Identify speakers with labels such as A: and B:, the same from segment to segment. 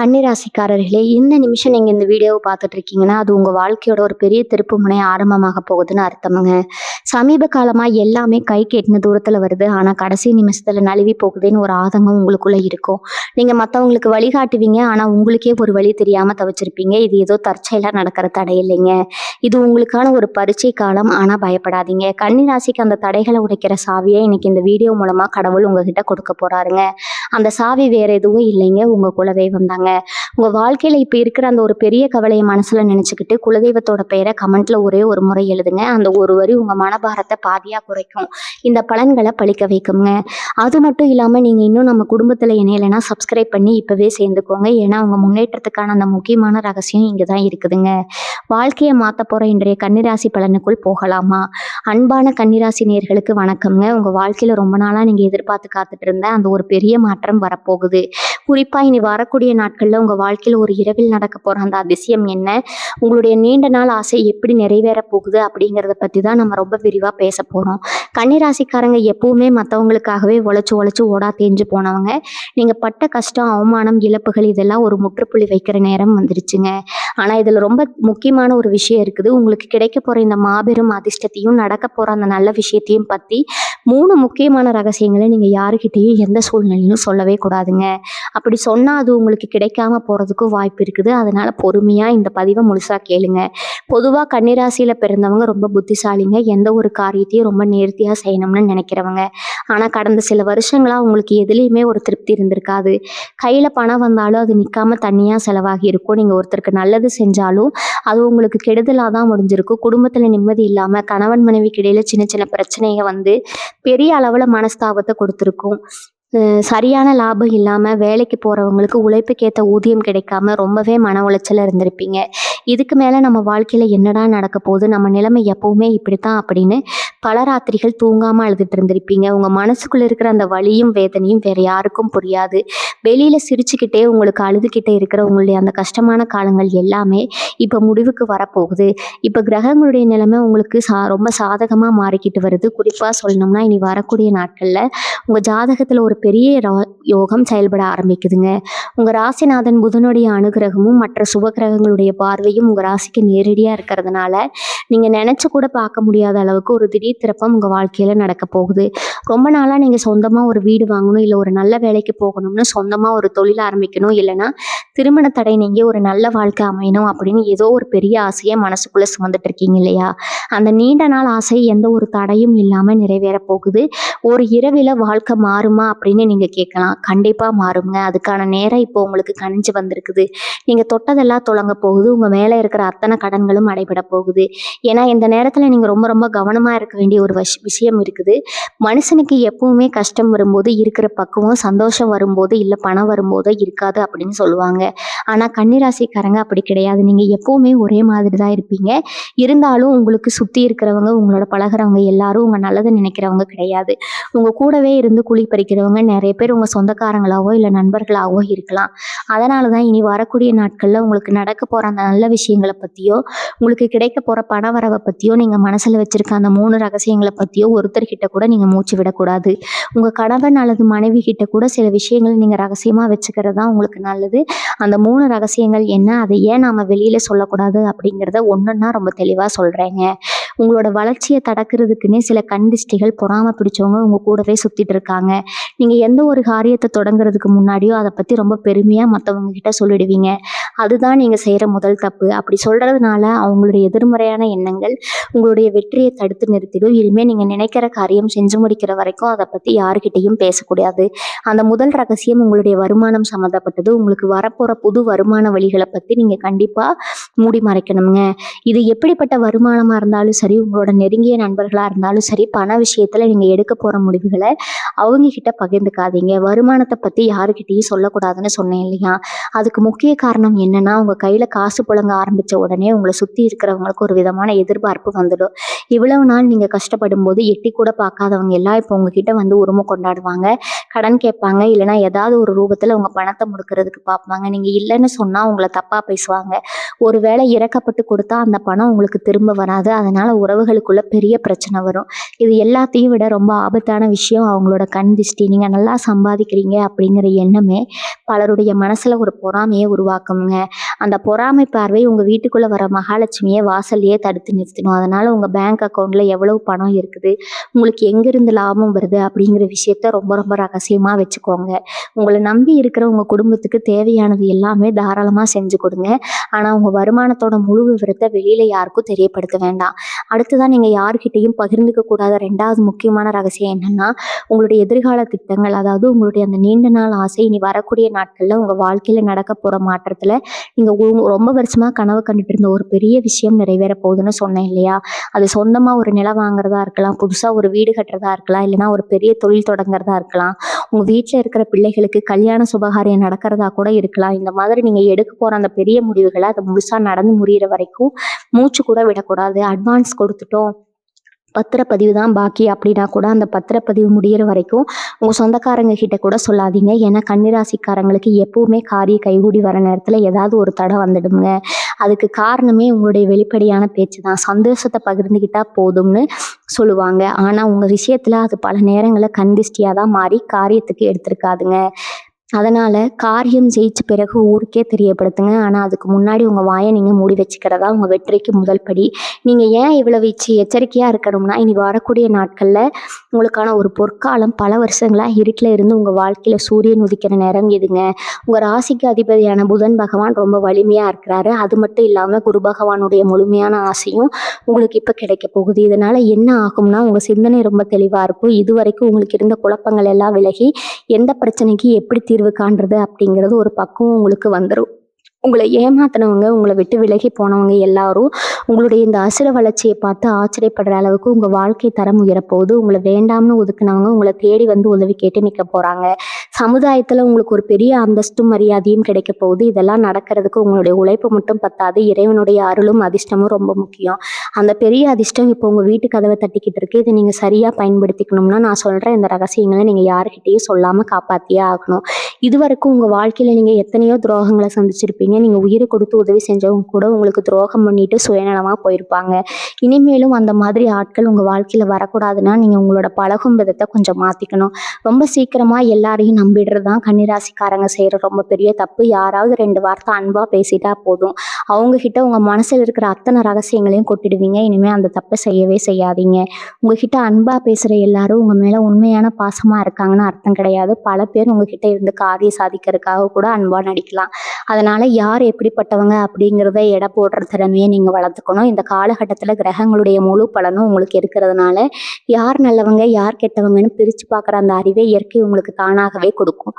A: கன்னிராசிக்காரர்களே, இந்த நிமிஷம் நீங்க இந்த வீடியோவ பார்த்துட்டு இருக்கீங்கன்னா, அது உங்க வாழ்க்கையோட ஒரு பெரிய திருப்புமுனை ஆரம்பமாக போகுதுன்னு அர்த்தமுங்க. சமீப காலமா எல்லாமே கைக்கு எட்டுன தூரத்துல வருது. ஆனா, கடைசி நிமிஷத்துல நழுவி போகுதேன்னு ஒரு ஆதங்கம் உங்களுக்குள்ள இருக்கும். நீங்க மத்தவங்களுக்கு வழிகாட்டுவீங்க. ஆனா, உங்களுக்கே ஒரு வழி தெரியாம தவிச்சிருப்பீங்க. இது ஏதோ தற்செயலா நடக்கிற தடை இல்லைங்க. இது உங்களுக்கான ஒரு பரீட்சை காலம். ஆனா பயப்படாதீங்க. கன்னிராசிக்கு அந்த தடைகள உடைக்கிற சாவிய இன்னைக்கு இந்த வீடியோ மூலமா கடவுள் உங்ககிட்ட கொடுக்க போறாருங்க. அந்த சாவி வேற எதுவும் இல்லைங்க. உங்க குலதெய்வம் தாங்க. உங்க வாழ்க்கையில இப்ப இருக்கிற அந்த ஒரு பெரிய கவலைய மனசுல நினைச்சுக்கிட்டு குலதெய்வத்தோட பெயரை கமெண்ட்ல ஒரே ஒரு முறை எழுதுங்க. அந்த ஒரு வரி உங்க மனபாரத்தை பாதியா குறைக்கும். இந்த பலன்களை பலிக்க வைக்குங்க. அது மட்டும் இல்லாம நீங்க இன்னும் நம்ம குடும்பத்துல இணையலைன்னா சப்ஸ்கிரைப் பண்ணி இப்பவே சேர்ந்துக்கோங்க. ஏன்னா உங்க முன்னேற்றத்துக்கான அந்த முக்கியமான ரகசியம் இங்கதான் இருக்குதுங்க. வாழ்க்கையை மாத்த போற இன்றைய கன்னிராசி பலனுக்குள் போகலாமா? அன்பான கன்னிராசி நேயர்களுக்கு வணக்கம்ங்க. உங்க வாழ்க்கையில ரொம்ப நாளா நீங்க எதிர்பார்த்து காத்துட்டு இருந்த அந்த ஒரு பெரிய மாற்றம் வரப்போகுது. குறிப்பா இனி வரக்கூடிய நாட்கள்ல உங்க வாழ்க்கையில ஒரு இரவில் நடக்க போற அந்த அதிசயம் என்ன? உங்களுடைய நீண்ட நாள் ஆசை எப்படி நிறைவேற போகுது அப்படிங்கிறத பத்தி தான் நம்ம ரொம்ப விரிவா பேச போறோம். கன்னிராசிக்காரங்க எப்பவுமே மற்றவங்களுக்காகவே உழைச்சு உழைச்சு ஓடா தேஞ்சு போனவங்க. நீங்க பட்ட கஷ்டம், அவமானம், இழப்புகள் இதெல்லாம் ஒரு முற்றுப்புள்ளி வைக்கிற நேரம் வந்துருச்சுங்க. ஆனா இதுல ரொம்ப முக்கியமான ஒரு விஷயம் இருக்குது. உங்களுக்கு கிடைக்க போற இந்த மாபெரும் அதிர்ஷ்டத்தையும் நடக்க போற அந்த நல்ல விஷயத்தையும் பத்தி 3 முக்கியமான ரகசியங்களை நீங்க யாருக்கிட்டையும் எந்த சூழ்நிலையிலும் சொல்லவே கூடாதுங்க. அப்படி சொன்னா அது உங்களுக்கு கிடைக்காம போறதுக்கும் வாய்ப்பு இருக்குது. அதனால பொறுமையா இந்த பதிவை முழுசா கேளுங்க. பொதுவா கன்னிராசியில பிறந்தவங்க ரொம்ப புத்திசாலிங்க. எந்த ஒரு காரியத்தையும் ரொம்ப நேர்த்தியா செய்யணும்னு நினைக்கிறவங்க. ஆனா கடந்த சில வருஷங்களா உங்களுக்கு எதுலேயுமே ஒரு திருப்தி இருந்திருக்காது. கையில பணம் வந்தாலும் அது நிக்காம தனியா செலவாகி இருக்கும். நீங்க ஒருத்தருக்கு நல்லது செஞ்சாலும் அது உங்களுக்கு கெடுதலா தான் முடிஞ்சிருக்கும். குடும்பத்துல நிம்மதி இல்லாம கணவன் மனைவிக்கு இடையில சின்ன சின்ன பிரச்சனைங்க வந்து பெரிய அளவுல மனஸ்தாபத்தை கொடுத்துருக்கும். சரியான லாபம் இல்லாம வேலைக்கு போறவங்களுக்கு உழைப்புக்கேத்த ஊதியம் கிடைக்காம ரொம்பவே மன உளைச்சல்ல இருந்திருப்பீங்க. இதுக்கு மேல நம்ம வாழ்க்கையில என்னடா நடக்க போகுது, நம்ம நிலைமை எப்பவுமே இப்படித்தான் அப்படின்னு பல ராத்திரிகள் தூங்காம அழுதுட்டு இருந்திருப்பீங்க. உங்க மனசுக்குள்ள இருக்கிற அந்த வலியும் வேதனையும் வேற யாருக்கும் புரியாது. வெளியில சிரிச்சுக்கிட்டே உங்களுக்கு அழுதுகிட்டே இருக்கிற உங்களுடைய அந்த கஷ்டமான காலங்கள் எல்லாமே இப்ப முடிவுக்கு வரப்போகுது. இப்ப கிரகங்களுடைய நிலைமை உங்களுக்கு ரொம்ப சாதகமா மாறிக்கிட்டு வருது. குறிப்பா சொல்லணும்னா இனி வரக்கூடிய நாட்கள்ல உங்க ஜாதகத்துல ஒரு பெரிய யோகம் செயல்பட ஆரம்பிக்குதுங்க. உங்க ராசிநாதன் புதனுடைய அனுகிரகமும் மற்ற சுபகிரகங்களுடைய பார்வையும் உங்க ராசிக்கு நேரடியா இருக்கிறதுனால நீங்க நினைச்சு கூட பார்க்க முடியாத அளவுக்கு ஒரு திடீர் திருப்பம் உங்க வாழ்க்கையில நடக்க போகுது. ரொம்ப நாளா நீங்க சொந்தமா ஒரு வீடு வாங்கணும், இல்ல ஒரு நல்ல வேலைக்கு போகணும்னு சொந்தமா ஒரு தொழில் ஆரம்பிக்கணும், இல்லைன்னா திருமண தடை நீங்க ஒரு நல்ல வாழ்க்கை அமையணும் அப்படின்னு ஏதோ ஒரு பெரிய ஆசையை மனசுக்குள்ள சுமந்துட்டு இருக்கீங்க இல்லையா? அந்த நீண்ட நாள் ஆசை எந்த ஒரு தடையும் இல்லாம நிறைவேற போகுது. ஒரு இரவில வாழ்க்கை மாறுமா அப்படின்னு நீங்க கேட்கலாம். கண்டிப்பா மாறுங்க. அதுக்கான நேரம் இப்போ உங்களுக்கு கனிஞ்சு வந்திருக்குது. நீங்க தொட்டதெல்லாம் தொடங்க போகுது. உங்க மேல இருக்கிற அத்தனை கடன்களும் அடைபட போகுது. ஏன்னா இந்த நேரத்துல நீங்க ரொம்ப ரொம்ப கவனமா இருக்க வேண்டிய ஒரு விஷயம் இருக்குது. மனுஷனுக்கு எப்பவுமே கஷ்டம் வரும்போது இருக்கிற பக்குவம் சந்தோஷம் வரும்போது இல்ல பணம் வரும்போதோ இருக்காது அப்படின்னு சொல்லுவாங்க. ஆனா கன்னிராசிக்காரங்க அப்படி கிடையாது. நீங்க எப்பவுமே ஒரே மாதிரி தான் இருப்பீங்க. இருந்தாலும் உங்களுக்கு சுத்தி இருக்கிறவங்க, உங்களோட பழகுறவங்க எல்லாரும் உங்க நல்லதை நினைக்கிறவங்க கிடையாது. உங்க கூடவே இருந்து குழி பறிக்கிறவங்க நிறைய பேர் உங்க சொந்தக்காரங்களாவோ இல்ல நண்பர்களாவோ இருக்கலாம். அதனாலதான் இனி வரக்கூடிய நாட்கள்ல உங்களுக்கு நடக்க போற அந்த நல்ல விஷயங்களை பத்தியோ, உங்களுக்கு கிடைக்க போற பண வரவை பத்தியோ, நீங்க மனசுல வச்சிருக்க அந்த 3 ரகசியங்களை பத்தியோ ஒருத்தர்கிட்ட கூட நீங்க மூச்சு விடக்கூடாது. உங்க கணவன் அல்லது மனைவி கிட்ட கூட சில விஷயங்கள் நீங்க ரகசியமா வச்சுக்கிறது தான் உங்களுக்கு நல்லது. அந்த 3 ரகசியங்கள் என்ன, அதை ஏன் நாம வெளியில சொல்லக்கூடாது அப்படிங்கிறத ஒன்னொன்னா ரொம்ப தெளிவா சொல்றேங்க. உங்களோட வளர்ச்சியை தடுக்கிறதுக்குன்னே சில கண் திஷ்டிகள், பொறாம பிடிச்சவங்க உங்க கூடவே சுத்திட்டு இருக்காங்க. நீங்க எந்த ஒரு காரியத்தை தொடங்குறதுக்கு முன்னாடியோ அதை பத்தி ரொம்ப பெருமையா மற்றவங்க கிட்ட சொல்லிடுவீங்க. அதுதான் நீங்க செய்யற முதல் தப்பு. அப்படி சொல்றதுனால அவங்களுடைய எதிர்மறையான எண்ணங்கள் உங்களுடைய வெற்றியை தடுத்து நிறுத்திடும். இனிமே நீங்க நினைக்கிற காரியம் செஞ்சு முடிக்கிற வரைக்கும் அதை பத்தி யாருக்கிட்டையும் பேசக்கூடாது. அந்த முதல் ரகசியம் உங்களுடைய வருமானம் சம்மந்தப்பட்டது. உங்களுக்கு வரப்போற புது வருமான வழிகளை பத்தி நீங்க கண்டிப்பா மூடி மறைக்கணுங்க. இது எப்படிப்பட்ட வருமானமா இருந்தாலும் சரி, உங்களோட நெருங்கிய நண்பர்களா இருந்தாலும் சரி, பண விஷயத்துல நீங்க எடுக்க போற முடிவுகளை அவங்க கிட்ட பகிர்ந்துக்காதீங்க. வருமானத்தை பத்தி யாருக்கிட்டையும் சொல்லக்கூடாதுன்னு சொன்னேன் இல்லையா? அதுக்கு முக்கிய காரணம் என்னன்னா, உங்க கையில காசு புழங்க ஆரம்பிச்ச உடனே உங்களை சுத்தி இருக்கிறவங்களுக்கு ஒரு விதமான எதிர்பார்ப்பு வந்துடும். இவ்வளவு நாள் நீங்க கஷ்டப்படும் போது எட்டி கூட பார்க்காதவங்க எல்லாம் இப்போ உங்ககிட்ட வந்து உரிமை கொண்டாடுவாங்க. கடன் கேட்பாங்க. இல்லைன்னா ஏதாவது ஒரு ரூபத்துல உங்க பணத்தை முடுக்கிறதுக்கு பார்ப்பாங்க. நீங்க இல்லைன்னு சொன்னா உங்களை தப்பா பேசுவாங்க. ஒருவேளை இறக்கப்பட்டு கொடுத்தா அந்த பணம் உங்களுக்கு திரும்ப வராது. அதனால உறவுகளுக்குள்ள பெரிய பிரச்சனை வரும். இது எல்லாத்தையும் விட ரொம்ப ஆபத்தான விஷயம் அவங்களோட கண் திஷ்டி. நீங்க நல்லா சம்பாதிக்கிறீங்க அப்படிங்கிற எண்ணமே பலருடைய மனசுல ஒரு பொறாமையை உருவாக்குங்க. அந்த பொறாமை பார்வை உங்க வீட்டுக்குள்ள வர மகாலட்சுமியை வாசல்லையே தடுத்து நிறுத்தணும். அதனால உங்க பேங்க் அக்கௌண்ட்ல எவ்வளவு பணம் இருக்குது, உங்களுக்கு எங்கிருந்து லாபம் வருது அப்படிங்கிற விஷயத்த ரொம்ப ரொம்ப ரகசியமா வச்சுக்கோங்க. உங்களை நம்பி இருக்கிற உங்க குடும்பத்துக்கு தேவையானது எல்லாமே தாராளமா செஞ்சு கொடுங்க. ஆனா உங்க வருமானத்தோட முழு விவரத்தை வெளியில யாருக்கும் தெரியப்படுத்த வேண்டாம். அடுத்ததான் நீங்க யாருக்கிட்டையும் பகிர்ந்துக்க கூடாத 2வது முக்கியமான ரகசியம் என்னன்னா, உங்களுடைய எதிர்கால திட்டங்கள். அதாவது உங்களுடைய அந்த நீண்ட நாள் ஆசை இனி வரக்கூடிய நாட்கள்ல உங்க வாழ்க்கையில நடக்க போற மாற்றத்துல நீங்க ரொம்ப வருஷமா கனவு கண்டுட்டு இருந்த ஒரு பெரிய விஷயம் நிறைவேற போகுதுன்னு சொன்னேன் இல்லையா? அது சொந்தமா ஒரு நிலம் வாங்குறதா இருக்கலாம், புதுசா ஒரு வீடு கட்டுறதா இருக்கலாம், இல்லைன்னா ஒரு பெரிய தொழில் தொடங்குறதா இருக்கலாம், உங்க வீட்டுல இருக்கிற பிள்ளைகளுக்கு கல்யாண சுபகாரியம் நடக்கிறதா கூட இருக்கலாம். இந்த மாதிரி நீங்க எடுக்க போற அந்த பெரிய முடிவுகளை அது முழுசா நடந்து முடியிற வரைக்கும் மூச்சு கூட விடக்கூடாது. அட்வான்ஸ் கொடுத்துட்டோம், பத்திரப்பதிவு தான் பாக்கி அப்படின்னா கூட அந்த பத்திரப்பதிவு முடியிற வரைக்கும் உங்கள் சொந்தக்காரங்க கிட்ட கூட சொல்லாதீங்க. ஏன்னா கன்னிராசிக்காரங்களுக்கு எப்பவுமே காரிய கைகூடி வர நேரத்தில் ஏதாவது ஒரு தடை வந்துடுங்க. அதுக்கு காரணமே உங்களுடைய வெளிப்படையான பேச்சு தான். சந்தோஷத்தை பகிர்ந்துக்கிட்டா போதும்னு சொல்லுவாங்க. ஆனால் உங்கள் விஷயத்தில் அது பல நேரங்களில் கந்திஷ்டியாக தான் மாறி காரியத்துக்கு எடுத்திருக்காதுங்க. அதனால காரியம் ஜெயிச்ச பிறகு ஊருக்கே தெரியப்படுத்துங்க. ஆனால் அதுக்கு முன்னாடி உங்கள் வாயை நீங்கள் மூடி வச்சுக்கிறதா உங்கள் வெற்றிக்கு முதல் படி. நீங்கள் ஏன் இவ்வளவு எச்சரிக்கையாக இருக்கணும்னா, இனி வரக்கூடிய நாட்களில் உங்களுக்கான ஒரு பொற்காலம் பல வருஷங்களாக இருட்டில் இருந்து உங்கள் வாழ்க்கையில் சூரியன் உதிக்கிற நேரம் எதுங்க. உங்கள் ராசிக்கு அதிபதியான புதன் பகவான் ரொம்ப வலிமையாக இருக்கிறாரு. அது மட்டும் இல்லாமல் குரு பகவானுடைய முழுமையான ஆசையும் உங்களுக்கு இப்போ கிடைக்க போகுது. இதனால் என்ன ஆகும்னா, உங்கள் சிந்தனை ரொம்ப தெளிவாக இருக்கும். இது வரைக்கும் உங்களுக்கு இருந்த குழப்பங்கள் எல்லாம் விலகி எந்த பிரச்சனைக்கு எப்படி தீர்வு காண்றது அப்படிங்கிறது ஒரு பக்குவம் உங்களுக்கு வந்துடும். உங்களை ஏமாத்தினவங்க, உங்களை விட்டு விலகி போனவங்க எல்லாரும் உங்களுடைய இந்த அசுர வளர்ச்சியை பார்த்து ஆச்சரியப்படுற அளவுக்கு உங்கள் வாழ்க்கை தரம் உயரப்போகுது. உங்களை வேண்டாம்னு ஒதுக்குனவங்க உங்களை தேடி வந்து உதவி கேட்டு நிற்க போகிறாங்க. சமுதாயத்தில் உங்களுக்கு ஒரு பெரிய அந்தஸ்தும் மரியாதையும் கிடைக்க போகுது. இதெல்லாம் நடக்கிறதுக்கு உங்களுடைய உழைப்பு மட்டும் பத்தாது, இறைவனுடைய அருளும் அதிர்ஷ்டமும் ரொம்ப முக்கியம். அந்த பெரிய அதிர்ஷ்டம் இப்போ உங்கள் வீட்டு கதவை தட்டிக்கிட்டு இருக்கு. இதை நீங்கள் சரியாக பயன்படுத்திக்கணும்னா நான் சொல்கிற இந்த ரகசியங்களை நீங்கள் யாருக்கிட்டையும் சொல்லாமல் காப்பாற்றியே ஆகணும். இதுவரைக்கும் உங்கள் வாழ்க்கையில் நீங்கள் எத்தனையோ துரோகங்களை சந்திச்சிருப்பீங்க. நீங்கள் உயிரை கொடுத்து உதவி செஞ்சவங்க கூட உங்களுக்கு துரோகம் பண்ணிட்டு சுயநலமாக போயிருப்பாங்க. இனிமேலும் அந்த மாதிரி ஆட்கள் உங்கள் வாழ்க்கையில் வரக்கூடாதுன்னா நீங்கள் உங்களோட பழகும் விதத்தை கொஞ்சம் மாற்றிக்கணும். ரொம்ப சீக்கிரமாக எல்லாரையும் நம்பிடுறது தான் கன்னிராசிக்காரங்க செய்கிற ரொம்ப பெரிய தப்பு. யாராவது 2 வார்த்தை அன்பாக பேசிட்டா போதும், அவங்கக்கிட்ட உங்கள் மனசில் இருக்கிற அத்தனை ரகசியங்களையும் கொட்டிடுவீங்க. இனிமேல் அந்த தப்பை செய்யவே செய்யாதீங்க. உங்ககிட்ட அன்பாக பேசுகிற எல்லாரும் உங்கள் மேலே உண்மையான பாசமாக இருக்காங்கன்னு அர்த்தம் கிடையாது. பல பேர் உங்ககிட்ட இருந்து காரியம் சாதிக்கிறதுக்காக கூட அன்பாக நடிக்கலாம். அதனால் யார் எப்படிப்பட்டவங்க அப்படிங்கிறத எடை போடுற திறமையை நீங்கள் வளர்த்துக்கணும். இந்த காலகட்டத்தில் கிரகங்களுடைய முழு பலனும் உங்களுக்கு இருக்கிறதுனால யார் நல்லவங்க யார் கெட்டவங்கன்னு பிரித்து பார்க்குற அந்த அறிவை இயற்கை உங்களுக்கு தானாகவே கொடுக்கும்.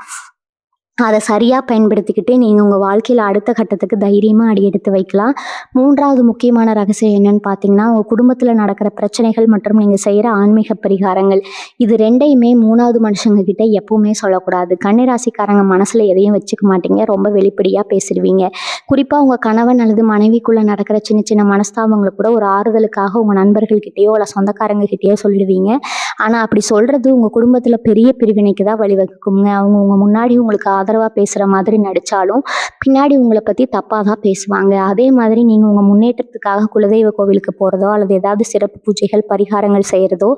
A: அதை சரியாக பயன்படுத்திக்கிட்டு நீங்கள் உங்கள் வாழ்க்கையில் அடுத்த கட்டத்துக்கு தைரியமாக அடி எடுத்து வைக்கலாம். 3வது முக்கியமான ரகசியம் என்னன்னு பார்த்தீங்கன்னா, உங்கள் குடும்பத்தில் நடக்கிற பிரச்சனைகள் மற்றும் நீங்கள் செய்கிற ஆன்மீக பரிகாரங்கள். இது 2யுமே 3வது மனுஷங்க கிட்ட எப்பவுமே சொல்லக்கூடாது. கன்னிராசிக்காரங்க மனசில் எதையும் வச்சுக்க மாட்டீங்க, ரொம்ப வெளிப்படையாக பேசிடுவீங்க. குறிப்பாக உங்கள் கணவன் அல்லது மனைவிக்குள்ளே நடக்கிற சின்ன சின்ன மனஸ்தாபங்களை கூட ஒரு ஆறுதலுக்காக உங்கள் நண்பர்கள்கிட்டயோ இல்லை சொந்தக்காரங்க கிட்டேயோ சொல்லிடுவீங்க. ஆனால் அப்படி சொல்கிறது உங்கள் குடும்பத்தில் பெரிய பிரிவினைக்கு தான் வழிவகுக்குங்க. அவங்க உங்கள் முன்னாடி உங்களுக்கு ஆதரவாக பேசுகிற மாதிரி நடித்தாலும் பின்னாடி உங்களை பற்றி தப்பாக தான் பேசுவாங்க. அதே மாதிரி நீங்கள் உங்கள் முன்னேற்றத்துக்காக குலதெய்வ கோவிலுக்கு போகிறதோ அல்லது ஏதாவது சிறப்பு பூஜைகள் பரிகாரங்கள் செய்கிறதோ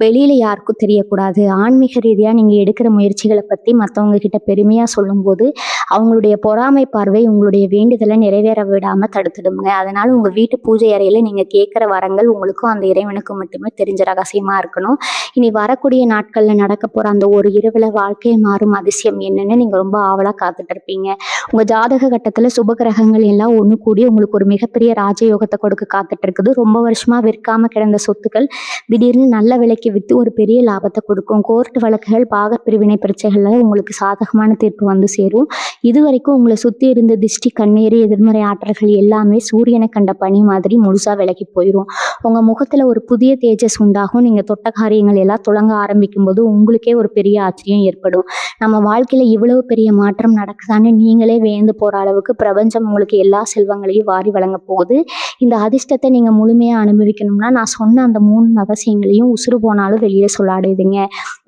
A: வெளியில் யாருக்கும் தெரியக்கூடாது. ஆன்மீக ரீதியாக நீங்கள் எடுக்கிற முயற்சிகளை பற்றி மற்றவங்க கிட்ட பெருமையாக சொல்லும்போது அவங்களுடைய பொறாமை பார்வை உங்களுடைய வேண்டுதலை நிறைவேற விடாமல் தடுத்துடுங்க. அதனால் உங்கள் வீட்டு பூஜை அறையில் நீங்கள் கேட்குற வரங்கள் உங்களுக்கும் அந்த இறைவனுக்கும் மட்டுமே தெரிஞ்ச ரகசியமாக இருக்கணும். இனி வரக்கூடிய நாட்களில் நடக்க போகிற அந்த ஒரு இரவில் வாழ்க்கை மாறும் அதிசயம் என்னன்னு நீங்கள் ரொம்ப ஆவலாக காத்துட்டு இருப்பீங்க. உங்கள் ஜாதக கட்டத்தில் சுபகிரகங்கள் எல்லாம் ஒன்று கூடி உங்களுக்கு ஒரு மிகப்பெரிய ராஜயோகத்தை கொடுக்க காத்துட்டு இருக்குது. ரொம்ப வருஷமாக விற்காமல் கிடந்த சொத்துக்கள் திடீர்னு நல்ல விலைக்கு விற்று ஒரு பெரிய லாபத்தை கொடுக்கும். கோர்ட் வழக்குகள் பாகப்பிரிவினை பிரச்சனைகளில் உங்களுக்கு சாதகமான தீர்ப்பு வந்து சேரும். இதுவரைக்கும் உங்களை சுற்றி இருந்த திஷ்டி கண்ணீர் எதிர்மறை ஆற்றல்கள் எல்லாமே சூரியனை கண்ட பனி மாதிரி முழுசாக விலகி போயிடும். உங்கள் முகத்தில் ஒரு புதிய தேஜஸ் உண்டாகும். நீங்கள் தொட்ட காரியங்கள் நட்சத்திரங்கள் எல்லாம் துலங்க ஆரம்பிக்கும்போது உங்களுக்கே ஒரு பெரிய ஆச்சரியம் ஏற்படும். நம்ம வாழ்க்கையில இவ்வளவு பெரிய மாற்றம் நடக்குதான்னு நீங்களே வியந்து போற அளவுக்கு பிரபஞ்சம் உங்களுக்கு எல்லா செல்வங்களையும் வாரி வழங்க போகுது. இந்த அதிர்ஷ்டத்தை நீங்க முழுமையா அனுபவிக்கணும்னா நான் சொன்ன அந்த 3 ரகசியங்களையும் உசுறு போனாலும் வெளியே சொல்லாதீங்க.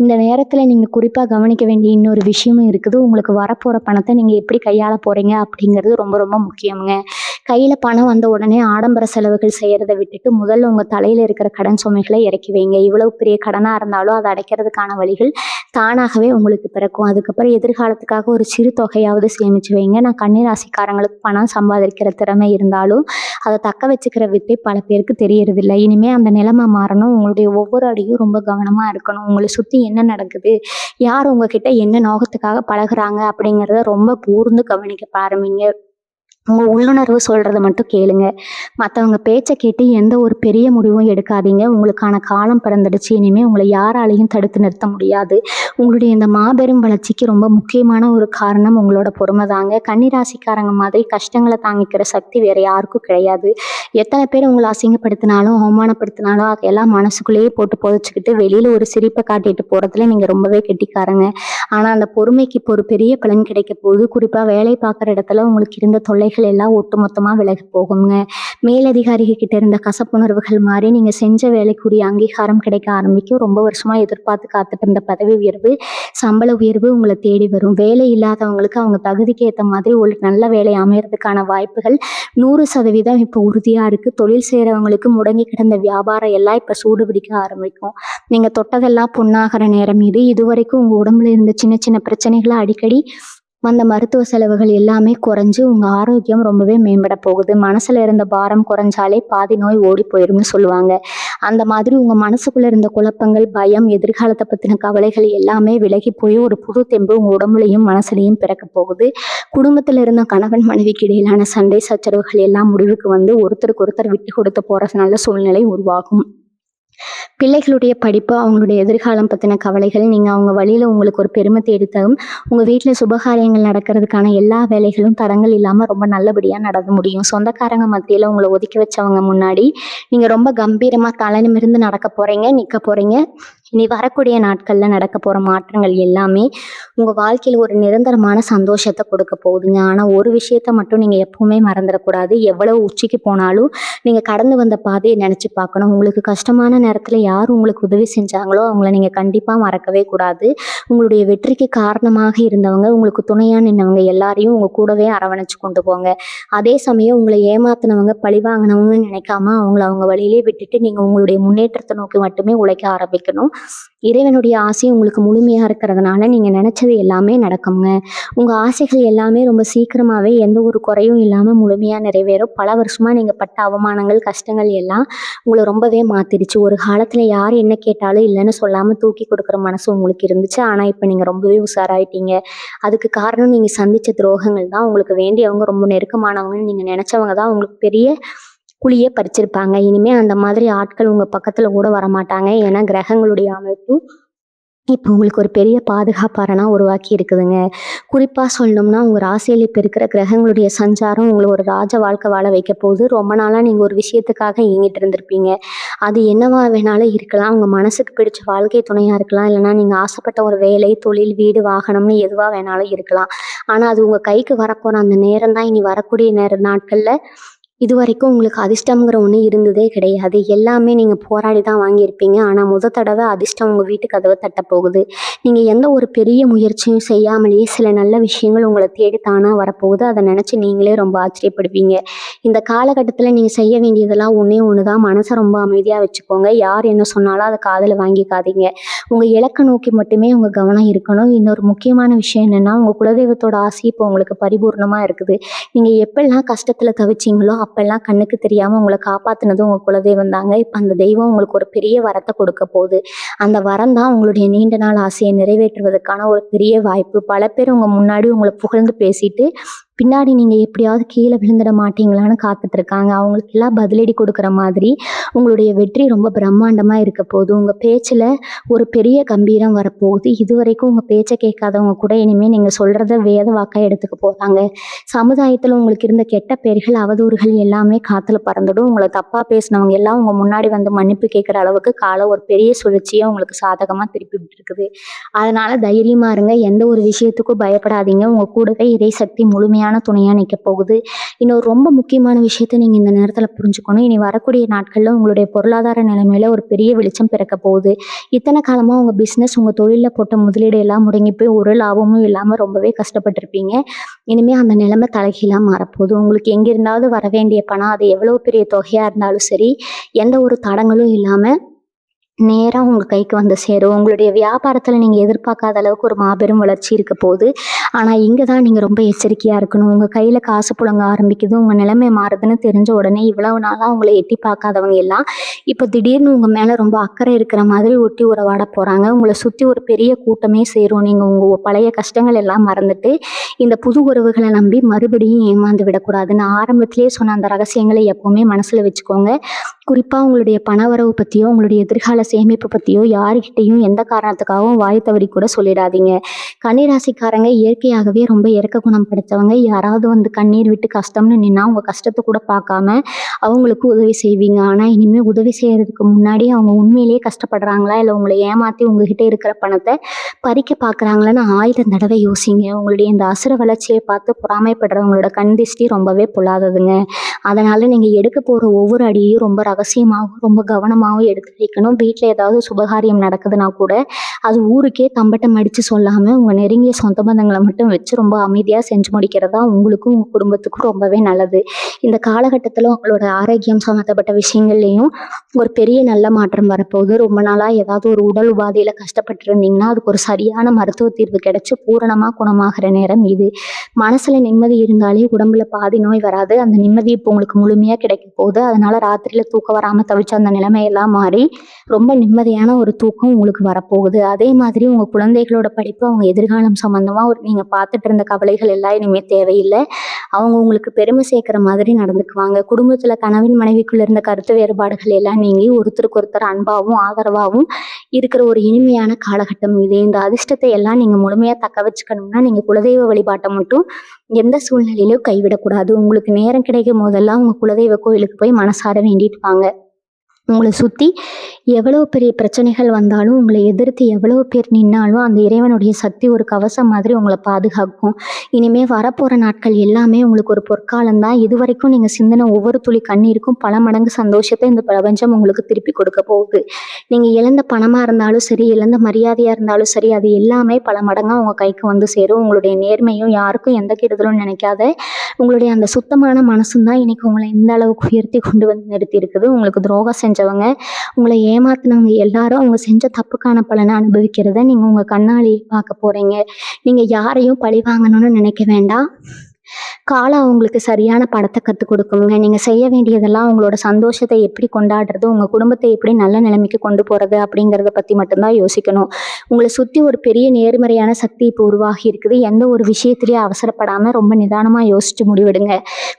A: இந்த நேரத்துல நீங்க குறிப்பா கவனிக்க வேண்டிய இன்னொரு விஷயமும் இருக்குது. உங்களுக்கு வரப்போற பணத்தை நீங்க எப்படி கையாள போறீங்க அப்படிங்கிறது ரொம்ப ரொம்ப முக்கியம்ங்க. கையில பணம் வந்த உடனே ஆடம்பர செலவுகள் செய்யறத விட்டுட்டு முதல்ல உங்க தலையில இருக்கிற கடன் சுமைகளை இறக்கி வைங்க. இவ்வளவு பெரிய கடனா இருந்தாலும் அதை அடைக்கிறதுக்கான வழிகள் தானாகவே உங்களுக்கு பிறக்கும். அதுக்கப்புறம் எதிர்காலத்துக்காக ஒரு சிறு தொகையாவது சேமிச்சு வைங்க. நான் கன்னிராசிக்காரங்களுக்கு பணம் சம்பாதிக்கிற திறமை இருந்தாலும் அதை தக்க வச்சுக்கிற வித்தை பல பேருக்கு தெரியறதில்ல. இனிமே அந்த நிலைமை மாறணும். உங்களுடைய ஒவ்வொரு அடியும் ரொம்ப கவனமா இருக்கணும். உங்களை சுத்தி என்ன நடக்குது, யார் உங்ககிட்ட என்ன நோக்கத்துக்காக பழகுறாங்க அப்படிங்கிறத ரொம்ப கூர்ந்து கவனிக்க ஆரம்பிங்க. உங்க உள்ளுணர்வு சொல்றத மட்டும் கேளுங்க. மத்தவங்க பேச்ச கேட்டு எந்த ஒரு பெரிய முடிவும் எடுக்காதீங்க. உங்களுக்கான காலம் பிறந்துடுச்சு. இனிமே உங்களை யாராலையும் தடுத்து நிறுத்த முடியாது. உங்களுடைய இந்த மாபெரும் வளர்ச்சிக்கு ரொம்ப முக்கியமான ஒரு காரணம் உங்களோட பொறுமை தாங்க. கன்னிராசிக்காரங்க மாதிரி கஷ்டங்களை தாங்கிக்கிற சக்தி வேற யாருக்கும் கிடையாது. எத்தனை பேர் உங்களை அசிங்கப்படுத்தினாலும் அவமானப்படுத்தினாலும் அதையெல்லாம் மனசுக்குள்ளேயே போட்டு புதைச்சிக்கிட்டு வெளியில ஒரு சிரிப்பை காட்டிட்டு போறதுல நீங்க ரொம்பவே கெட்டிக்காரங்க. ஆனா அந்த பொறுமைக்கு இப்போ ஒரு பெரிய பலன் கிடைக்க போகுது. குறிப்பா வேலை பார்க்குற இடத்துல உங்களுக்கு இருந்த தொல்லைகள் எல்லாம் ஒட்டுமொத்தமா விலகி போகுங்க. மேலதிகாரிகள் கிட்ட இருந்த கசப்புணர்வுகள் மாறி நீங்க செஞ்ச வேலைக்குரிய அங்கீகாரம் கிடைக்க ஆரம்பிக்கும். ரொம்ப வருஷமா எதிர்பார்த்து காத்துட்டு இருந்த பதவி உயர்வு, சம்பள உயர்வு உங்களை தேடி வரும். வேலை இல்லாதவங்களுக்கு அவங்க தகுதிக்கு ஏற்ற மாதிரி ஒரு நல்ல வேலை அமையறதுக்கான வாய்ப்புகள் 100% இப்போ உறுதியா இருக்கு. தொழில் செய்யறவங்களுக்கு முடங்கி கிடந்த வியாபாரம் எல்லாம் இப்ப சூடு பிடிக்க ஆரம்பிக்கும். நீங்க தொட்டதெல்லாம் பொண்ணாகிற நேரம் இது. இதுவரைக்கும் உங்க உடம்புல இருந்த சின்ன சின்ன பிரச்சனைகளை அடிக்கடி வந்த மருத்துவ செலவுகள் எல்லாமே குறைஞ்சு உங்க ஆரோக்கியம் ரொம்பவே மேம்பட போகுது. மனசுல இருந்த பாரம் குறைஞ்சாலே பாதி நோய் ஓடி போயிரும்னு சொல்லுவாங்க. அந்த மாதிரி உங்க மனசுக்குள்ள இருந்த குழப்பங்கள், பயம், எதிர்காலத்தை பத்தின கவலைகள் எல்லாமே விலகி போய் ஒரு புது தெம்பு உங்க உடம்புலையும் மனசுலையும் பிறக்க போகுது. குடும்பத்துல இருந்த கணவன் மனைவிக்கு இடையிலான சண்டை சச்சரவுகள் எல்லாம் முடிவுக்கு வந்து ஒருத்தருக்கு ஒருத்தர் விட்டு கொடுத்து போற நல்ல சூழ்நிலை உருவாகும். பிள்ளைகளுடைய படிப்பு, அவங்களுடைய எதிர்காலம் பத்தின கவலைகள், நீங்க அவங்க வழியில உங்களுக்கு ஒரு பெருமை தேடித்தரும். உங்க வீட்டுல சுபகாரியங்கள் நடக்கிறதுக்கான எல்லா வேலைகளும் தடங்கள் இல்லாம ரொம்ப நல்லபடியா நடந்து முடியும். சொந்தக்காரங்க மத்தியில உங்களை ஒதுக்கி வச்சவங்க முன்னாடி நீங்க ரொம்ப கம்பீரமா தலை நிமிர்ந்து நடக்க போறீங்க, நிக்க போறீங்க. இனி வரக்கூடிய நாட்கள்ல நடக்க போற மாற்றங்கள் எல்லாமே உங்க வாழ்க்கையில ஒரு நிரந்தரமான சந்தோஷத்தை கொடுக்க போகுதுங்க. ஆனா ஒரு விஷயத்த மட்டும் நீங்க எப்பவுமே மறந்துடக்கூடாது. எவ்வளவு உச்சிக்கு போனாலும் நீங்க கடந்து வந்த பாதையை நினைச்சு பார்க்கணும். உங்களுக்கு கஷ்டமான நேரத்துல யார் உங்களுக்கு உதவி செஞ்சாங்களோ அவங்கள நீங்க கண்டிப்பா மறக்கவே கூடாது. உங்களுடைய வெற்றிக்கு காரணமாக இருந்தவங்க, உங்களுக்கு துணையா நின்னவங்க எல்லாரையும் உங்க கூடவே அரவணைச்சு கொண்டு போங்க. அதே சமயம் உங்களை ஏமாத்தினவங்க, பழிவாங்கினவங்கன்னு நினைக்காம அவங்கள அவங்க வழியிலே விட்டுட்டு நீங்க உங்களுடைய முன்னேற்றத்தை நோக்கி மட்டுமே உழைக்க ஆரம்பிக்கணும். இறைவனுடைய ஆசை உங்களுக்கு முழுமையா இருக்கிறதுனால நீங்க நினைச்சது எல்லாமே நடக்குங்க. உங்க ஆசைகள் எல்லாமே ரொம்ப சீக்கிரமாவே எந்த ஒரு குறையும் இல்லாம முழுமையா நிறைவேறும். பல வருஷமா நீங்க பட்ட அவமானங்கள், கஷ்டங்கள் எல்லாம் உங்களை ரொம்பவே மாத்திடுச்சு. ஒரு காலத்துல யார் என்ன கேட்டாலும் இல்லைன்னு சொல்லாம தூக்கி கொடுக்குற மனசு உங்களுக்கு இருந்துச்சு. ஆனா இப்ப நீங்க ரொம்பவே உஷாராயிட்டீங்க. அதுக்கு காரணம் நீங்க சந்திச்ச துரோகங்கள் தான். உங்களுக்கு வேண்டியவங்க, ரொம்ப நெருக்கமானவங்கன்னு நீங்க நினைச்சவங்க தான் உங்களுக்கு பெரிய குழியே பறிச்சிருப்பாங்க. இனிமே அந்த மாதிரி ஆட்கள் உங்க பக்கத்துல கூட வரமாட்டாங்க. ஏன்னா கிரகங்களுடைய அமைப்பு இப்போ உங்களுக்கு ஒரு பெரிய பாதுகாப்பாரனா உருவாக்கி இருக்குதுங்க. குறிப்பா சொல்லணும்னா உங்க ராசியில இப்ப இருக்கிற கிரகங்களுடைய சஞ்சாரம் உங்களை ஒரு ராஜ வாழ்க்கை வாழ வைக்க போகுது. ரொம்ப நாளா நீங்க ஒரு விஷயத்துக்காக ஏங்கிட்டு இருந்திருப்பீங்க. அது என்னவா வேணாலும் இருக்கலாம். உங்க மனசுக்கு பிடிச்ச வாழ்க்கை துணையா இருக்கலாம். இல்லைன்னா நீங்க ஆசைப்பட்ட ஒரு வேலை, தொழில், வீடு, வாகனம்னு எதுவா வேணாலும் இருக்கலாம். ஆனா அது உங்க கைக்கு வரப்போற அந்த நேரம் தான் இனி வரக்கூடிய நாட்கள்ல இதுவரைக்கும் உங்களுக்கு அதிர்ஷ்டம்ங்கிற ஒண்ணு இருந்ததே கிடையாது. எல்லாமே நீங்க போராடி தான் வாங்கியிருப்பீங்க. ஆனா தடவை அதிர்ஷ்டம் உங்க வீட்டு கதவை தட்டப் போகுது. நீங்க எந்த ஒரு பெரிய முயற்சியும் செய்யாமலேயே சில நல்ல விஷயங்கள் உங்களை தேடி தானா வரப்போகுது. அதை நினைச்சு நீங்களே ரொம்ப ஆச்சரியப்படுவீங்க. இந்த காலகட்டத்துல நீங்க செய்ய வேண்டியதெல்லாம் ஒண்ணே ஒண்ணுதான். மனசை ரொம்ப அமைதியா வச்சுக்கோங்க. யார் என்ன சொன்னாலும் அதை காதுல வாங்கிக்காதீங்க. உங்க இலக்கை நோக்கி மட்டுமே உங்க கவனம் இருக்கணும். இன்னொரு முக்கியமான விஷயம் என்னன்னா, உங்க குலதெய்வத்தோட ஆசை இப்போ உங்களுக்கு பரிபூர்ணமா இருக்குது. நீங்க எப்பெல்லாம் கஷ்டத்துல தவிச்சீங்களோ அப்பெல்லாம் கண்ணுக்கு தெரியாம உங்களை காப்பாத்துனது உங்க குலதெய்வம் தாங்க. இப்ப அந்த தெய்வம் உங்களுக்கு ஒரு பெரிய வரத்தை கொடுக்க போகுது. அந்த வரம் தான் உங்களுடைய நீண்ட நாள் ஆசையை நிறைவேற்றுவதற்கான ஒரு பெரிய வாய்ப்பு. பல பேர் உங்க முன்னாடி உங்களை புகழ்ந்து பேசிட்டு பின்னாடி நீங்க எப்படியாவது கீழ விழுந்துட மாட்டீங்களான்னு காத்துட்டு இருக்காங்க. அவங்களுக்கெல்லாம் பதிலடி கொடுக்குற மாதிரி உங்களுடைய வெற்றி ரொம்ப பிரம்மாண்டமா இருக்க போகுது. உங்க பேச்சுல ஒரு பெரிய கம்பீரம் வரப்போகுது. இதுவரைக்கும் உங்க பேச்ச கேட்காதவங்க கூட இனிமே நீங்க சொல்றத வேத வாக்கா எடுத்துக்க போறாங்க. சமுதாயத்துல உங்களுக்கு இருந்த கெட்ட பெயர்கள், அவதூறுகள் எல்லாமே காத்துல பறந்துடும். உங்கள தப்பா பேசினவங்க எல்லாம் உங்க முன்னாடி வந்து மன்னிப்பு கேட்கிற அளவுக்கு காலம் ஒரு பெரிய சுழற்சியா உங்களுக்கு சாதகமா திருப்பி விட்டுருக்குது. அதனால தைரியமா இருங்க. எந்த ஒரு விஷயத்துக்கும் பயப்படாதீங்க. உங்க கூடவே இறைசக்தி முழுமையான துணையா நிக்க போகுது. இன்னொரு ரொம்ப முக்கியமான விஷயத்த நீங்க இந்த நேரத்துல புரிஞ்சுக்கணும். இனி வரக்கூடிய நாட்கள்ல உங்களுடைய பொருளாதார நிலைமையில ஒரு பெரிய வெளிச்சம் பிறக்க போகுது. இத்தனை காலமா உங்க பிசினஸ், உங்க தொழில்ல போட்ட முதலீடு எல்லாம் முடங்கி போய் ஒரு லாபமும் இல்லாம ரொம்பவே கஷ்டப்பட்டிருப்பீங்க. இனிமே அந்த நிலைமை தலைகீழா மாறப்போகுது. உங்களுக்கு எங்கிருந்தாவது வர வேண்டிய பணம், அது எவ்வளவு பெரிய தொகையா இருந்தாலும் சரி, எந்த ஒரு தடங்களும் இல்லாம நேரா உங்க கைக்கு வந்து சேரும். உங்களுடைய வியாபாரத்துல நீங்க எதிர்பார்க்காத அளவுக்கு ஒரு மாபெரும் வளர்ச்சி இருக்க போகுது. ஆனா இங்க தான் நீங்க ரொம்ப எச்சரிக்கையா இருக்கணும். உங்க கையில காசு புழங்க ஆரம்பிக்குது, உங்க நிலைமை மாறுதுன்னு தெரிஞ்ச உடனே இவ்வளவு நாளா உங்களை எட்டி பார்க்காதவங்க எல்லாம் இப்ப திடீர்னு உங்க மேல ரொம்ப அக்கறை இருக்கிற மாதிரி ஒட்டி உறவாட போறாங்க. உங்களை சுத்தி ஒரு பெரிய கூட்டமே சேரும். நீங்க உங்க பழைய கஷ்டங்கள் எல்லாம் மறந்துட்டு இந்த புது உறவுகளை நம்பி மறுபடியும் ஏமாந்து விடக்கூடாது. நான் ஆரம்பத்திலேயே சொன்ன அந்த ரகசியங்களை எப்பவுமே மனசுல வச்சுக்கோங்க. குறிப்பா உங்களுடைய பணவரவு பத்தியோ, உங்களுடைய எதிர்கால சேமிப்பு பத்தியோ யாருகிட்டயும் எந்த காரணத்துக்காகவும் வாய் தவறி கூட சொல்லிடாதீங்க. கன்னிராசிக்காரங்க இயற்கையாகவே ரொம்ப இரக்க குணம் படைத்தவங்க. யாராவது வந்து கண்ணீர் விட்டு கஷ்டம்னு நின்னா உங்க கஷ்டத்தை கூட பார்க்காம அவங்களுக்கு உதவி செய்வீங்க. ஆனா இனிமே உதவி செய்யறதுக்கு முன்னாடி அவங்க உண்மையிலேயே கஷ்டப்படுறாங்களா, இல்லை உங்களை ஏமாத்தி உங்ககிட்ட இருக்கிற பணத்தை பறிக்க பார்க்குறாங்களான்னு 1000 தடவை யோசிங்க. உங்களுடைய இந்த அசுர வளர்ச்சியை பார்த்து பொறாமைப்படுறவங்களோட கண் திஷ்டி ரொம்பவே பொல்லாததுங்க. அதனால நீங்க எடுக்க போற ஒவ்வொரு அடியையும் ரொம்ப ரகசியமாகவும் ரொம்ப கவனமாகவும் எடுத்து வைக்கணும். வீட்டில் ஏதாவது சுபகாரியம் நடக்குதுன்னா கூட அது ஊருக்கே தம்பட்டம் அடித்து சொல்லாமல் உங்கள் நெருங்கிய சொந்த பந்தங்களை மட்டும் வச்சு ரொம்ப அமைதியாக செஞ்சு முடிக்கிறதா உங்களுக்கும் உங்கள் குடும்பத்துக்கும் ரொம்பவே நல்லது. இந்த காலகட்டத்தில் உங்களோட ஆரோக்கியம் சம்மந்தப்பட்ட விஷயங்கள்லையும் ஒரு பெரிய நல்ல மாற்றம் வரப்போகுது. ரொம்ப நாளாக ஏதாவது ஒரு உடல் உபாதையில் கஷ்டப்பட்டு இருந்தீங்கன்னா அதுக்கு ஒரு சரியான மருத்துவ தீர்வு கிடைச்சி பூரணமாக குணமாகிற நேரம் இது. மனசில் நிம்மதி இருந்தாலே உடம்புல பாதி நோய் வராது. அந்த நிம்மதி இப்போ உங்களுக்கு முழுமையாக கிடைக்க போகுது. அதனால ராத்திரியில் தூக்கம் வராமல் தவிச்ச அந்த நிலைமையெல்லாம் மாறி ரொம்ப நிம்மதியான ஒரு தூக்கம் உங்களுக்கு வரப்போகுது. அதே மாதிரி உங்கள் குழந்தைகளோட படிப்பு, அவங்க எதிர்காலம் சம்மந்தமாக நீங்கள் பார்த்துட்டு இருந்த கவலைகள் எல்லாம் இனிமேல் தேவையில்லை. அவங்க உங்களுக்கு பெருமை சேர்க்குற மாதிரி நடந்துக்குவாங்க. குடும்பத்தில் கணவன் மனைவிக்குள்ள இருந்த கருத்து வேறுபாடுகள் எல்லாம் நீங்கி ஒருத்தருக்கு ஒருத்தர் அன்பாகவும் ஆதரவாகவும் இருக்கிற ஒரு இனிமையான காலகட்டம் இது. இந்த அதிர்ஷ்டத்தை எல்லாம் நீங்கள் முழுமையாக தக்க வச்சுக்கணும்னா நீங்கள் குலதெய்வ வழிபாட்டை மட்டும் எந்த சூழ்நிலையிலும் கைவிடக்கூடாது. உங்களுக்கு நேரம் கிடைக்கும் போதெல்லாம் உங்கள் குலதெய்வ கோயிலுக்கு போய் மனசார வேண்டிட்டு வாங்க. உங்களை சுற்றி எவ்வளவு பெரிய பிரச்சனைகள் வந்தாலும், உங்களை எதிர்த்து எவ்வளவு பேர் நின்னாலும் அந்த இறைவனுடைய சக்தி ஒரு கவசம் மாதிரி உங்களை பாதுகாக்கும். இனிமேல் வரப்போகிற நாட்கள் எல்லாமே உங்களுக்கு ஒரு பொற்காலம்தான். இதுவரைக்கும் நீங்கள் சிந்தின ஒவ்வொரு துளி கண்ணீருக்கும் பல மடங்கு சந்தோஷத்தை இந்த பிரபஞ்சம் உங்களுக்கு திருப்பி கொடுக்க போகுது. நீங்கள் இழந்த பணமாக இருந்தாலும் சரி, இழந்த மரியாதையாக இருந்தாலும் சரி, அது எல்லாமே பல மடங்காக உங்கள் கைக்கு வந்து சேரும். உங்களுடைய நேர்மையும் யாருக்கும் எந்த கெடுதலும் நினைக்காத உங்களுடைய அந்த சுத்தமான மனசும் தான் இன்னைக்கு உங்களை இந்த அளவுக்கு உயர்த்தி கொண்டு வந்து நிறுத்தி இருக்குது. உங்களுக்கு துரோகம் செஞ்சவங்க, உங்களை ஏமாத்தினவங்க எல்லாரும் அவங்க செஞ்ச தப்புக்கான பலனை அனுபவிக்கிறத நீங்கள் உங்கள் கண்ணாலேயே பார்க்க போகிறீங்க. நீங்கள் யாரையும் பழி வாங்கணும்னு நினைக்க வேண்டாம். காலம் அவங்களுக்கு சரியான படத்தை கற்றுக் கொடுக்குங்க. நீங்கள் செய்ய வேண்டியதெல்லாம் உங்களோட சந்தோஷத்தை எப்படி கொண்டாடுறது, உங்கள் குடும்பத்தை எப்படி நல்ல நிலைமைக்கு கொண்டு போகிறது அப்படிங்கிறத பற்றி மட்டும்தான் யோசிக்கணும். உங்களை சுற்றி ஒரு பெரிய நேர்மறையான சக்தி இப்போ உருவாகி இருக்குது. எந்த ஒரு விஷயத்திலையும் அவசரப்படாமல் ரொம்ப நிதானமாக யோசித்து முடிவெடுங்க.